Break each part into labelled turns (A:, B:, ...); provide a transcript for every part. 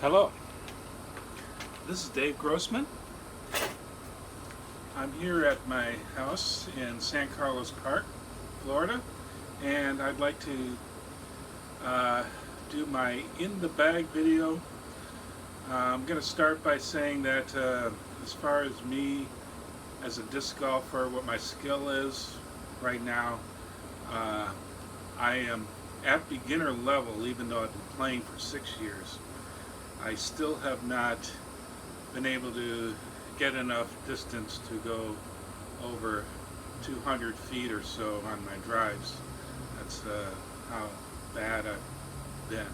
A: Hello, this is Dave Grossman. I'm here at my house in San Carlos Park, Florida, and I'd like to do my in the bag video. I'm going to start by saying that as far as me as a disc golfer, what my skill is right now, I am at beginner level even though I've been playing for 6 years. I still have not been able to get enough distance to go over 200 feet or so on my drives. That's how bad I've been.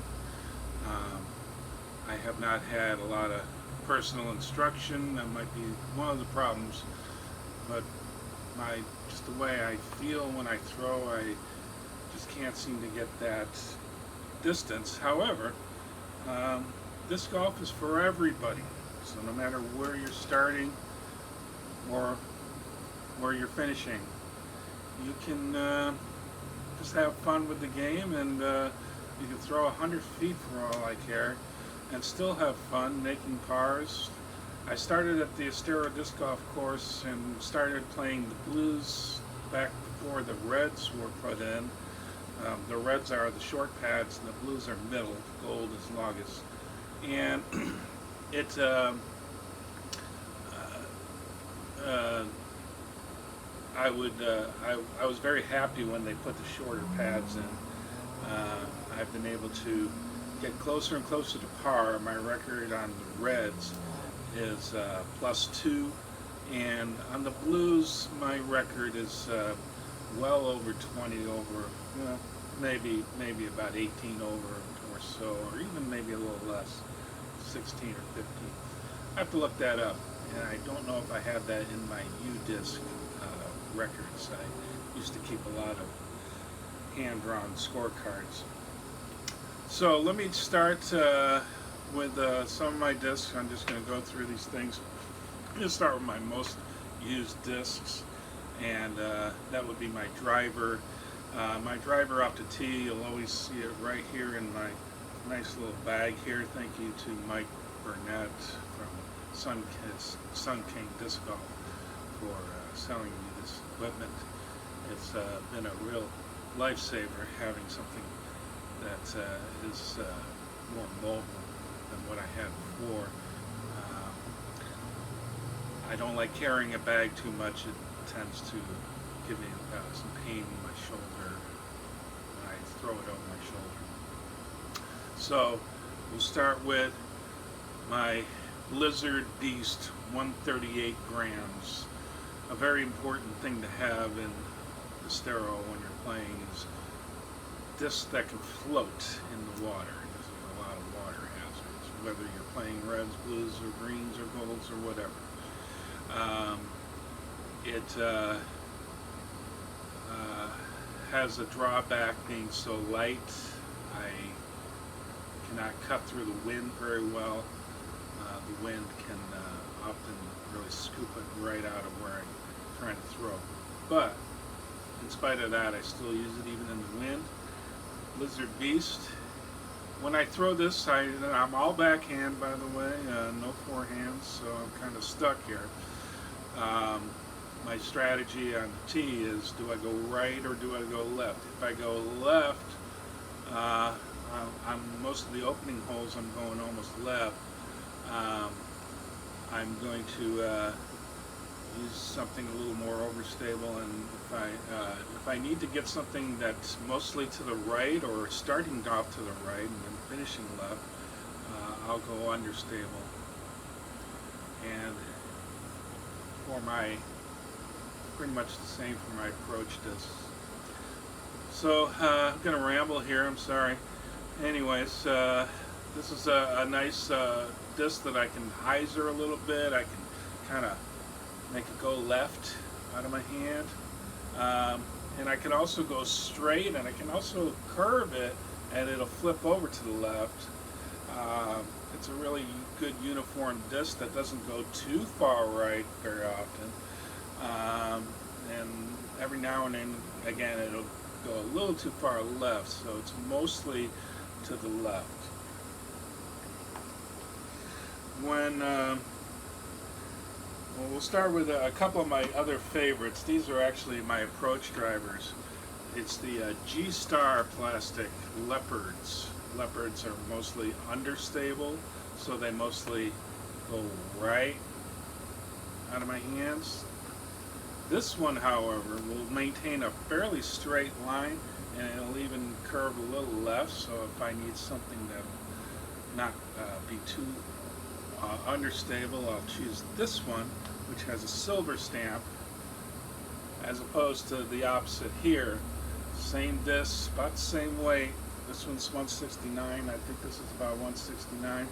A: I have not had a lot of personal instruction. That might be one of the problems, but just the way I feel when I throw, I just can't seem to get that distance. However, disc golf is for everybody, so no matter where you're starting or where you're finishing, you can just have fun with the game, and you can throw 100 feet for all I care and still have fun making pars. I started at the Estero Disc Golf Course and started playing the blues back before the reds were put in. The reds are the short pads and the blues are middle, gold is longest. And it I was very happy when they put the shorter pads in. I've been able to get closer and closer to par. My record on the reds is +2, and on the blues my record is well over 20 over, maybe about 18 over or so, or even maybe a little less, 16 or 15. I have to look that up, and I don't know if I have that in my U-Disc records. I used to keep a lot of hand-drawn scorecards. So let me start with some of my discs. I'm just going to go through these things. I'm going to start with my most used discs, and that would be my driver. My driver off the tee, you'll always see it right here in my nice little bag here. Thank you to Mike Burnett from Sun King Disc Golf for selling me this equipment. It's been a real lifesaver having something that is more mobile than what I had before. I don't like carrying a bag too much. It tends to give me some pain in my shoulder when I throw it over my shoulder. So we'll start with my Blizzard Beast 138 grams. A very important thing to have in the Estero when you're playing is discs that can float in the water. There's a lot of water hazards, whether you're playing reds, blues, or greens, or golds, or whatever. It has a drawback being so light. I cannot cut through the wind very well. The wind can often really scoop it right out of where I'm trying to throw. But in spite of that, I still use it even in the wind. Blizzard Beast. When I throw this, I'm all backhand, by the way, no forehands, so I'm kind of stuck here. My strategy on the tee is, do I go right or do I go left? If I go left, on most of the opening holes I'm going almost left. I'm going to use something a little more overstable, and if I need to get something that's mostly to the right or starting off to the right and then finishing left, I'll go understable. And for my pretty much the same for my approach discs. So I'm going to ramble here, I'm sorry. Anyways, this is a nice disc that I can hyzer a little bit. I can kind of make it go left out of my hand. And I can also go straight, and I can also curve it and it'll flip over to the left. It's a really good uniform disc that doesn't go too far right very often. And every now and then, again, it'll go a little too far left, so it's mostly to the left. when well, we'll start with a couple of my other favorites. These are actually my approach drivers. It's the G-Star plastic Leopards. Leopards are mostly understable, so they mostly go right out of my hands. This one, however, will maintain a fairly straight line, and it'll even curve a little left, so if I need something that not be too understable, I'll choose this one, which has a silver stamp, as opposed to the opposite here. Same disc, about the same weight. This one's 169. I think this is about 169,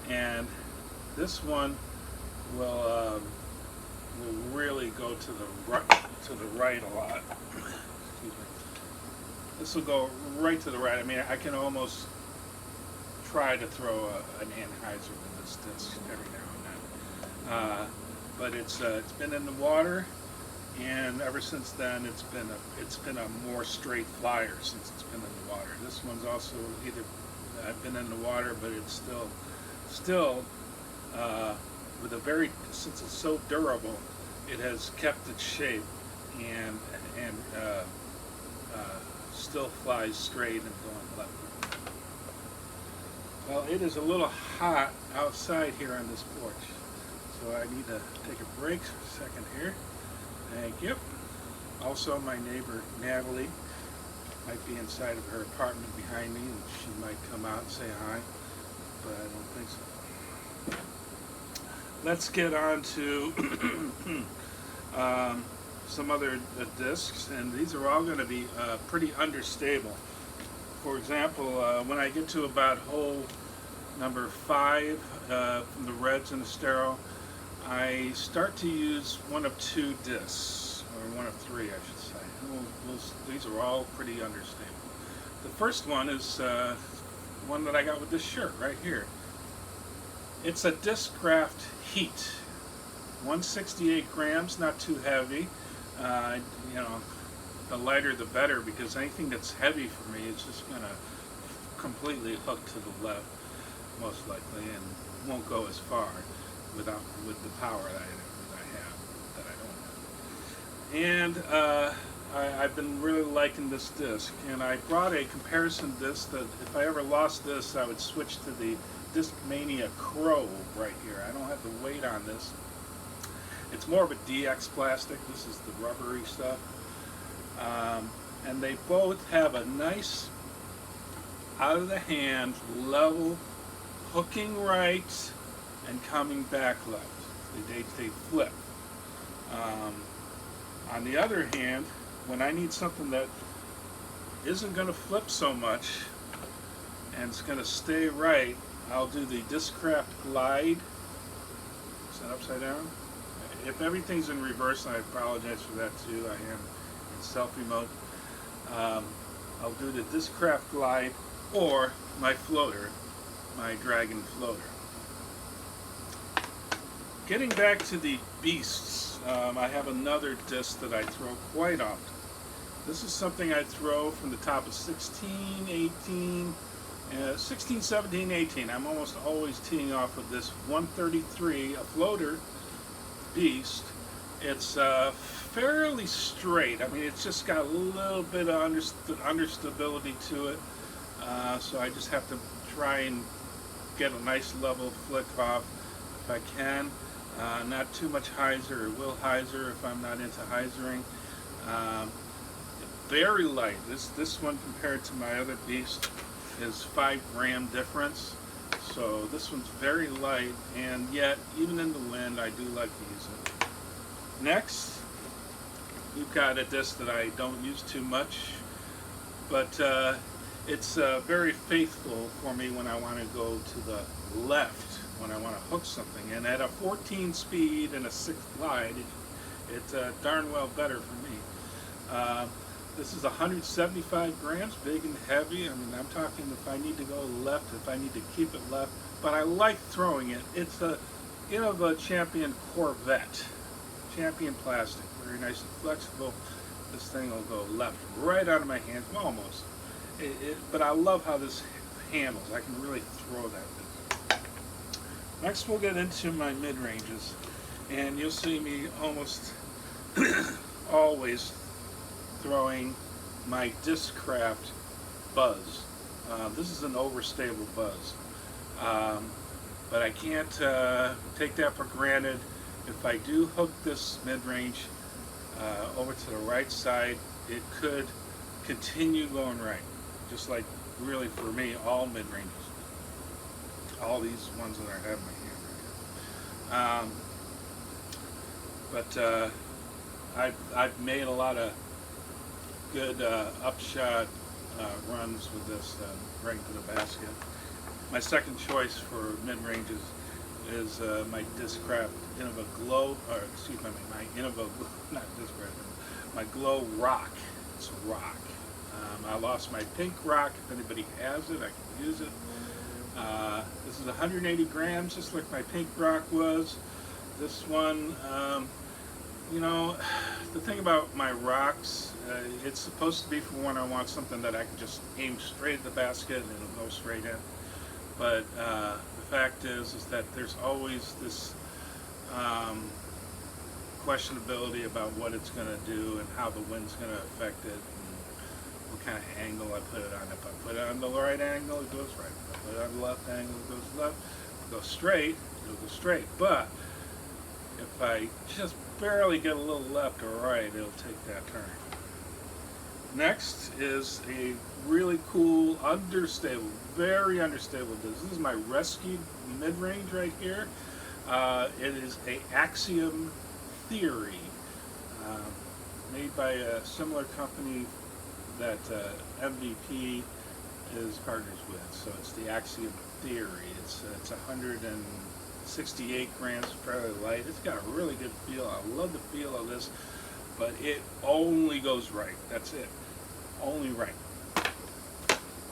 A: and this one will really go to the right a lot. Excuse me. This will go right to the right. I mean, I can almost try to throw an anhyzer with this disc every now and then, but it's been in the water, and ever since then it's been a more straight flyer since it's been in the water. This one's also either been in the water, but it's still with a very, since it's so durable, it has kept its shape and still flies straight and going left. Well, it is a little hot outside here on this porch, so I need to take a break for a second here. Thank you. Also, my neighbor Natalie might be inside of her apartment behind me, and she might come out and say hi, but I don't think so. Let's get on to some other discs, and these are all going to be pretty understable. For example, when I get to about hole number 5 from the Reds in the Estero, I start to use one of 2 discs, or one of 3 I should say. These are all pretty understable. The first one is one that I got with this shirt right here. It's a disc Graft Heat, 168 grams, not too heavy. You know, the lighter the better, because anything that's heavy for me is just going to completely hook to the left, most likely, and won't go as far with the power that I have, that I don't have. And I've been really liking this disc, and I brought a comparison disc that if I ever lost this, I would switch to the Discmania Crow right here. I don't have the weight on this. It's more of a DX plastic. This is the rubbery stuff. And they both have a nice out of the hand level hooking right and coming back left. They flip. On the other hand, when I need something that isn't going to flip so much and it's going to stay right, I'll do the Discraft Glide. Is that upside down? If everything's in reverse, I apologize for that too. I am in selfie mode. I'll do the Discraft Glide or my floater, my Dragon floater. Getting back to the beasts, I have another disc that I throw quite often. This is something I throw from the top of 16, 18, 16, 17, 18. I'm almost always teeing off with this 133, a floater beast. It's fairly straight. I mean, it's just got a little bit of understability to it. So I just have to try and get a nice level flick off if I can. Not too much hyzer or will hyzer if I'm not into hyzering. Very light. This one compared to my other beast is 5 gram difference. So this one's very light, and yet even in the wind I do like to use it. Next, we've got a disc that I don't use too much, but it's very faithful for me when I want to go to the left, when I want to hook something. And at a 14 speed and a 6 glide, it's darn well better for me. This is 175 grams, big and heavy. I mean, I'm talking if I need to go left, if I need to keep it left, but I like throwing it. It's a, you know, the Champion Corvette, Champion plastic, very nice and flexible. This thing will go left, right out of my hands, well, almost. But I love how this handles. I can really throw that thing. Next we'll get into my mid-ranges, and you'll see me almost always throwing my Graft Buzz. This is an overstable buzz, but I can't take that for granted. If I do hook this mid-range over to the right side, it could continue going right, just like really for me all mid-ranges, all these ones that I have in my hand right here. But I've made a lot of good upshot runs with this right into the basket. My second choice for mid-ranges is my Graft Innova Glow, or excuse me, my Innova, not Graft, my Glow Rock. It's a rock. I lost my pink rock. If anybody has it, I can use it. This is 180 grams, just like my pink rock was. This one, you know, the thing about my rocks, it's supposed to be for when I want something that I can just aim straight at the basket and it'll go straight in. But the fact is that there's always this questionability about what it's going to do and how the wind's going to affect it and what kind of angle I put it on. If I put it on the right angle, it goes right. If I put it on the left angle, it goes left. If it goes straight, it'll go straight. But if I just barely get a little left or right, it'll take that turn. Next is a really cool, understable, very unstable disc. This is my rescued mid-range right here. It is a Axiom Theory, made by a similar company that MVP is partners with. So it's the Axiom Theory. It's 168 grams, fairly light. It's got a really good feel. I love the feel of this, but it only goes right. That's it. Only right.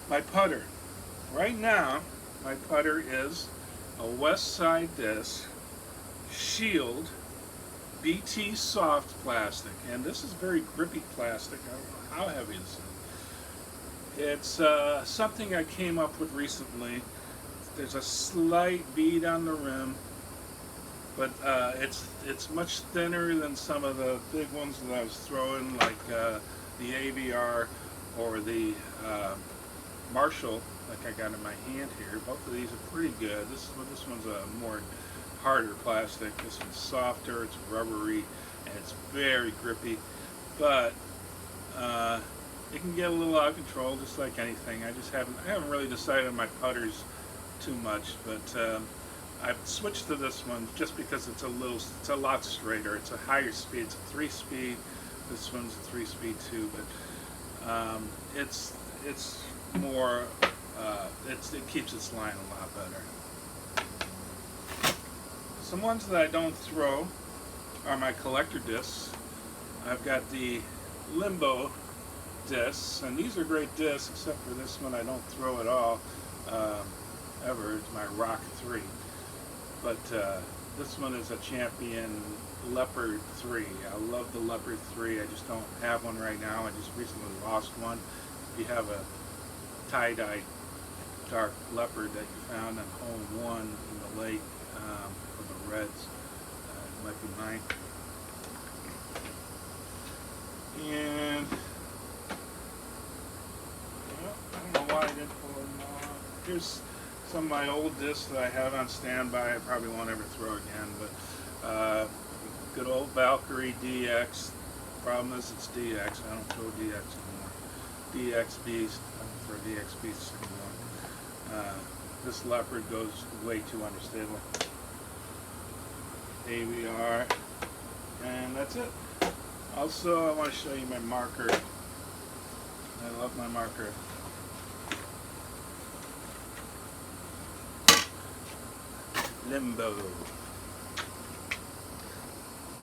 A: My putter. Right now, my putter is a West Side disc, Shield, BT soft plastic, and this is very grippy plastic. I don't know how heavy this is. It's something I came up with recently. There's a slight bead on the rim, but it's much thinner than some of the big ones that I was throwing, like the AVR or the Marshall, like I got in my hand here. Both of these are pretty good. This one's a more harder plastic. This one's softer, it's rubbery, and it's very grippy, but it can get a little out of control, just like anything. I haven't really decided on my putters too much, but I've switched to this one just because it's a lot straighter. It's a higher speed. It's a 3-speed. This one's a 3-speed too, but it's more. It keeps its line a lot better. Some ones that I don't throw are my collector discs. I've got the Limbo discs, and these are great discs, except for this one I don't throw at all ever. It's my Rock 3. But this one is a Champion Leopard 3. I love the Leopard 3. I just don't have one right now. I just recently lost one. If you have a tie-dye dark leopard that you found on hole 1 in the lake for the Reds, it might be mine. And I don't know why I didn't pull them off. Here's some of my old discs that I have on standby. I probably won't ever throw again, but good old Valkyrie DX. Problem is it's DX. I don't throw DX anymore. DX Beast. I don't throw DX Beasts anymore. This leopard goes way too unstable. AVR, and that's it. Also, I want to show you my marker. I love my marker. Limbo.